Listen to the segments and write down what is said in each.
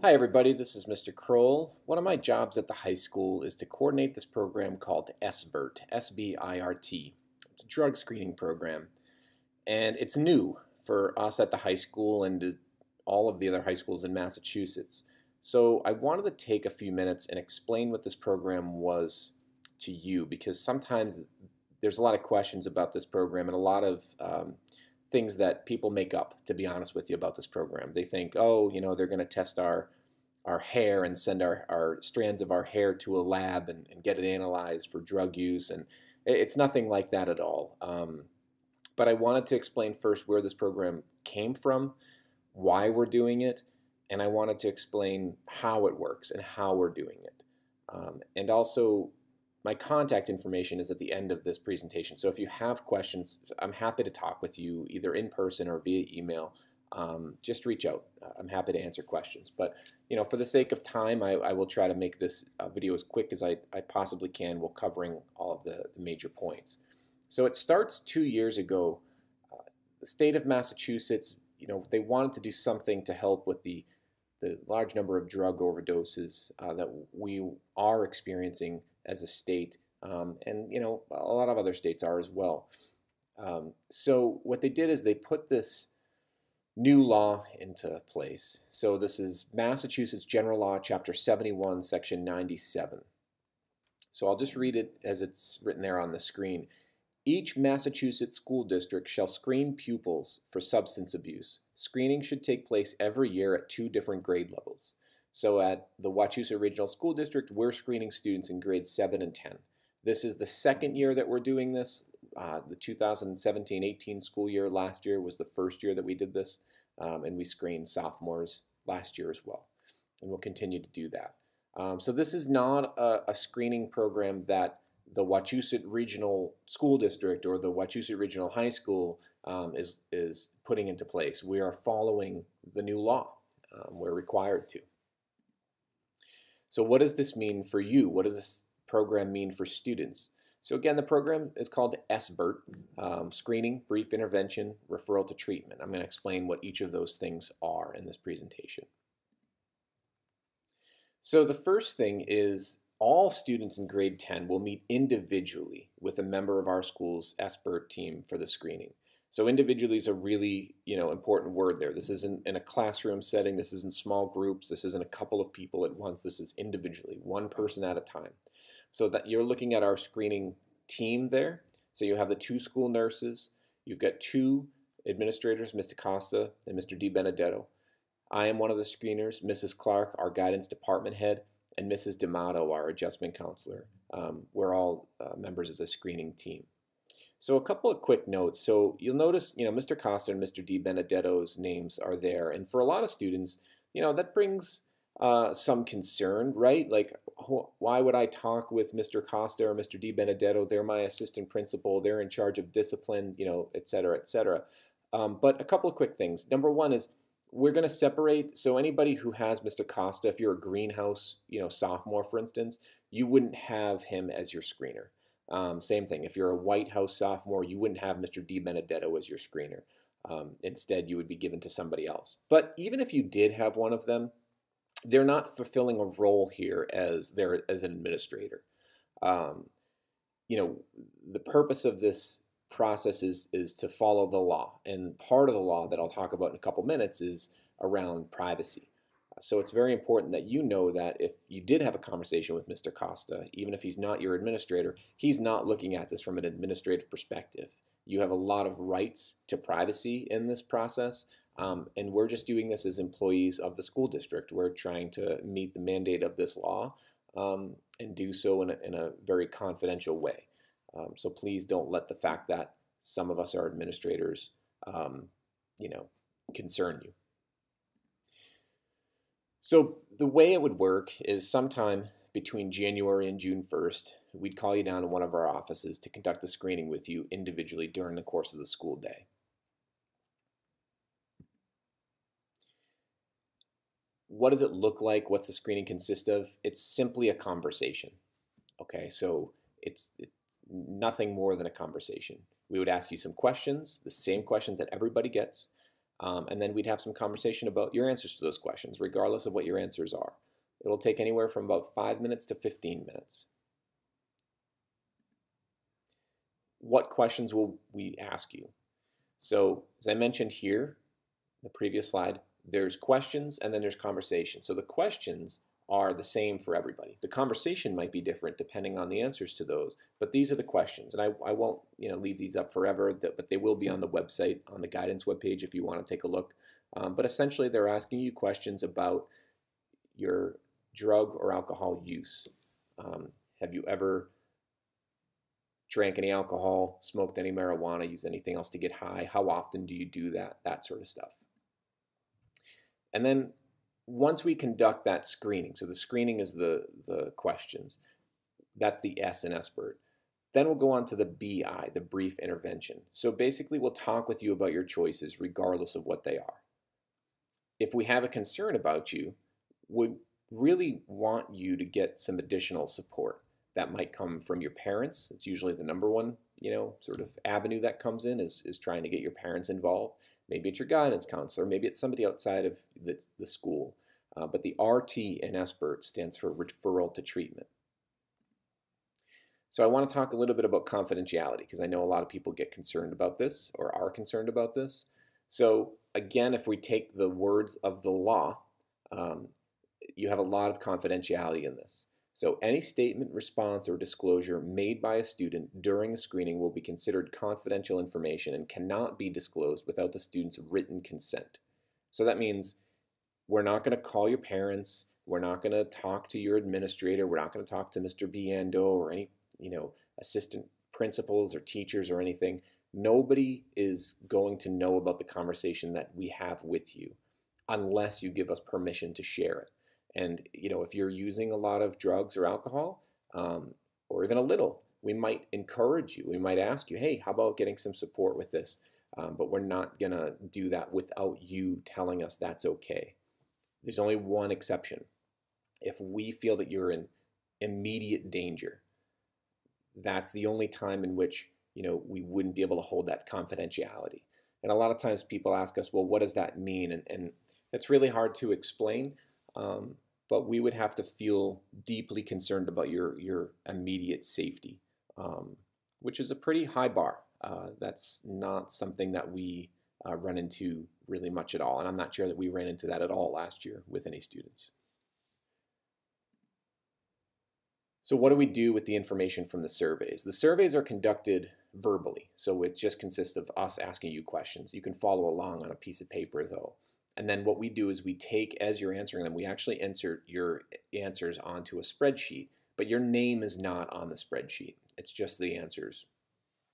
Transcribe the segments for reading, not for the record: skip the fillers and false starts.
Hi everybody, this is Mr. Kroll. One of my jobs at the high school is to coordinate this program called SBIRT, S-B-I-R-T. It's a drug screening program, and it's new for us at the high school and to all of the other high schools in Massachusetts. So I wanted to take a few minutes and explain what this program was to you, because sometimes there's a lot of questions about this program and a lot of things that people make up, to be honest with you, about this program. They think, oh, they're going to test our hair and send our strands of our hair to a lab and get it analyzed for drug use, and it's nothing like that at all. But I wanted to explain first where this program came from, why we're doing it, and I wanted to explain how it works and how we're doing it. And also, my contact information is at the end of this presentation. So if you have questions, I'm happy to talk with you either in person or via email. Just reach out. I'm happy to answer questions. But for the sake of time, I will try to make this video as quick as I possibly can while covering all of the major points. So it starts 2 years ago. The state of Massachusetts, they wanted to do something to help with the large number of drug overdoses that we are experiencing as a state, and a lot of other states are as well. So what they did is they put this new law into place. So this is Massachusetts General Law, Chapter 71, Section 97. So I'll just read it as it's written there on the screen. Each Massachusetts school district shall screen pupils for substance abuse. Screening should take place every year at 2 different grade levels. So at the Wachusett Regional School District, we're screening students in grades 7 and 10. This is the second year that we're doing this. The 2017-18 school year last year was the first year that we did this, and we screened sophomores last year as well. And we'll continue to do that. So this is not a screening program that the Wachusett Regional School District or the Wachusett Regional High School is putting into place. We are following the new law. We're required to. So what does this mean for you? What does this program mean for students? So again, the program is called SBIRT, Screening, Brief Intervention, Referral to Treatment. I'm going to explain what each of those things are in this presentation. So the first thing is all students in grade 10 will meet individually with a member of our school's SBIRT team for the screening. So individually is a really important word there. This isn't in a classroom setting. This isn't small groups. This isn't a couple of people at once. This is individually, one person at a time. So that you're looking at our screening team there. So you have the 2 school nurses. You've got 2 administrators, Mr. Costa and Mr. DiBenedetto. I am one of the screeners, Mrs. Clark, our guidance department head, and Mrs. D'Amato, our adjustment counselor. We're all members of the screening team. So a couple of quick notes. So you'll notice, Mr. Costa and Mr. DiBenedetto's names are there. And for a lot of students, that brings some concern, right? Like, why would I talk with Mr. Costa or Mr. DiBenedetto? They're my assistant principal. They're in charge of discipline, et cetera, et cetera. But a couple of quick things. Number one is we're going to separate. So anybody who has Mr. Costa, if you're a greenhouse, sophomore, for instance, you wouldn't have him as your screener. Same thing, if you're a White House sophomore, you wouldn't have Mr. DiBenedetto as your screener. Instead, you would be given to somebody else. But even if you did have one of them, they're not fulfilling a role here as an administrator. The purpose of this process is to follow the law. And part of the law that I'll talk about in a couple minutes is around privacy. So it's very important that you know that if you did have a conversation with Mr. Costa, even if he's not your administrator, he's not looking at this from an administrative perspective. You have a lot of rights to privacy in this process, and we're just doing this as employees of the school district. We're trying to meet the mandate of this law and do so in a very confidential way. So please don't let the fact that some of us are administrators, concern you. So the way it would work is sometime between January and June 1st, we'd call you down to one of our offices to conduct the screening with you individually during the course of the school day. What does it look like? What's the screening consist of? It's simply a conversation. Okay, so it's nothing more than a conversation. We would ask you some questions, the same questions that everybody gets. And then we'd have some conversation about your answers to those questions, regardless of what your answers are. It'll take anywhere from about 5 minutes to 15 minutes. What questions will we ask you? So as I mentioned here, the previous slide, there's questions and then there's conversation. So the questions are the same for everybody. The conversation might be different depending on the answers to those, but these are the questions. And I won't leave these up forever, but they will be on the website, on the guidance webpage if you want to take a look. But essentially they're asking you questions about your drug or alcohol use. Have you ever drank any alcohol, smoked any marijuana, used anything else to get high? How often do you do that? That sort of stuff. And then once we conduct that screening, so the screening is the questions, that's the S in SBIRT. Then we'll go on to the BI, the brief intervention. So basically we'll talk with you about your choices regardless of what they are. If we have a concern about you, we really want you to get some additional support. That might come from your parents. It's usually the number one, sort of avenue that comes in is trying to get your parents involved. Maybe it's your guidance counselor. Maybe it's somebody outside of the school. But the RT in SBIRT stands for referral to treatment. So I want to talk a little bit about confidentiality because I know a lot of people get concerned about this or are concerned about this. So again, if we take the words of the law, you have a lot of confidentiality in this. So any statement, response, or disclosure made by a student during a screening will be considered confidential information and cannot be disclosed without the student's written consent. So that means we're not going to call your parents, we're not going to talk to your administrator, we're not going to talk to Mr. Biando or any, assistant principals or teachers or anything. Nobody is going to know about the conversation that we have with you unless you give us permission to share it. And, if you're using a lot of drugs or alcohol, or even a little, we might encourage you. We might ask you, hey, how about getting some support with this? But we're not going to do that without you telling us that's okay. There's only one exception. If we feel that you're in immediate danger, that's the only time in which, we wouldn't be able to hold that confidentiality. And a lot of times people ask us, well, what does that mean? And it's really hard to explain. But we would have to feel deeply concerned about your immediate safety, which is a pretty high bar. That's not something that we run into really much at all. And I'm not sure that we ran into that at all last year with any students. So what do we do with the information from the surveys? The surveys are conducted verbally, so it just consists of us asking you questions. You can follow along on a piece of paper, though. And then what we do is we take, as you're answering them, we actually insert your answers onto a spreadsheet, but your name is not on the spreadsheet. It's just the answers.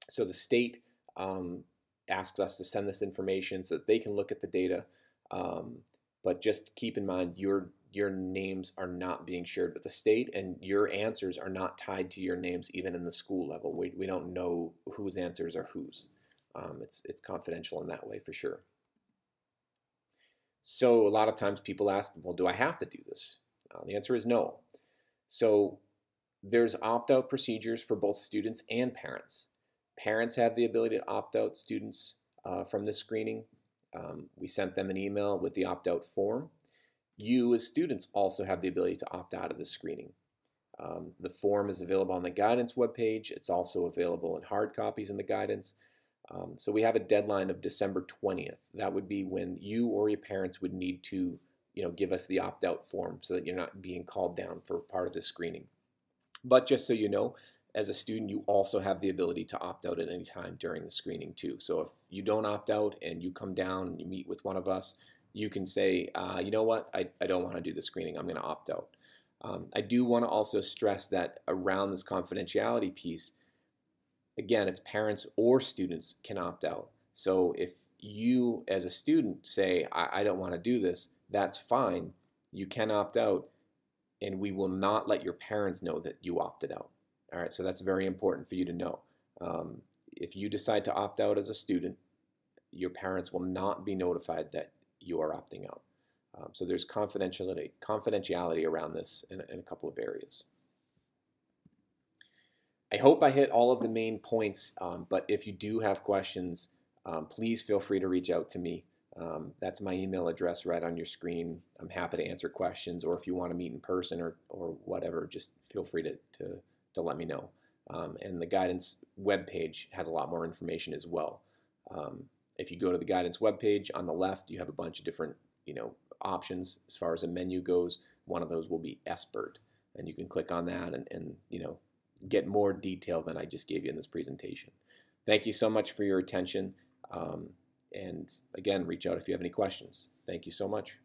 So the state asks us to send this information so that they can look at the data, but just keep in mind your names are not being shared with the state, and your answers are not tied to your names even in the school level. We don't know whose answers are whose. It's confidential in that way for sure. So a lot of times people ask, well, do I have to do this? The answer is no. So there's opt-out procedures for both students and parents. Parents have the ability to opt out students from this screening. We sent them an email with the opt-out form. You as students also have the ability to opt out of the screening. The form is available on the guidance webpage. It's also available in hard copies in the guidance. So we have a deadline of December 20th. That would be when you or your parents would need to, give us the opt-out form so that you're not being called down for part of the screening. But just so you know, as a student, you also have the ability to opt out at any time during the screening too. So if you don't opt out and you come down and you meet with one of us, you can say, you know what, I don't want to do the screening. I'm going to opt out. I do want to also stress that around this confidentiality piece, again, it's parents or students can opt out. So if you as a student say, I don't want to do this, that's fine. You can opt out, and we will not let your parents know that you opted out. All right, so that's very important for you to know. If you decide to opt out as a student, your parents will not be notified that you are opting out. So there's confidentiality around this in a couple of areas. I hope I hit all of the main points, but if you do have questions, please feel free to reach out to me. That's my email address right on your screen. I'm happy to answer questions, or if you want to meet in person or whatever, just feel free to let me know. And the guidance webpage has a lot more information as well. If you go to the guidance webpage, on the left you have a bunch of different options as far as a menu goes. One of those will be SBIRT, and you can click on that and get more detail than I just gave you in this presentation. Thank you so much for your attention. And again, reach out if you have any questions. Thank you so much.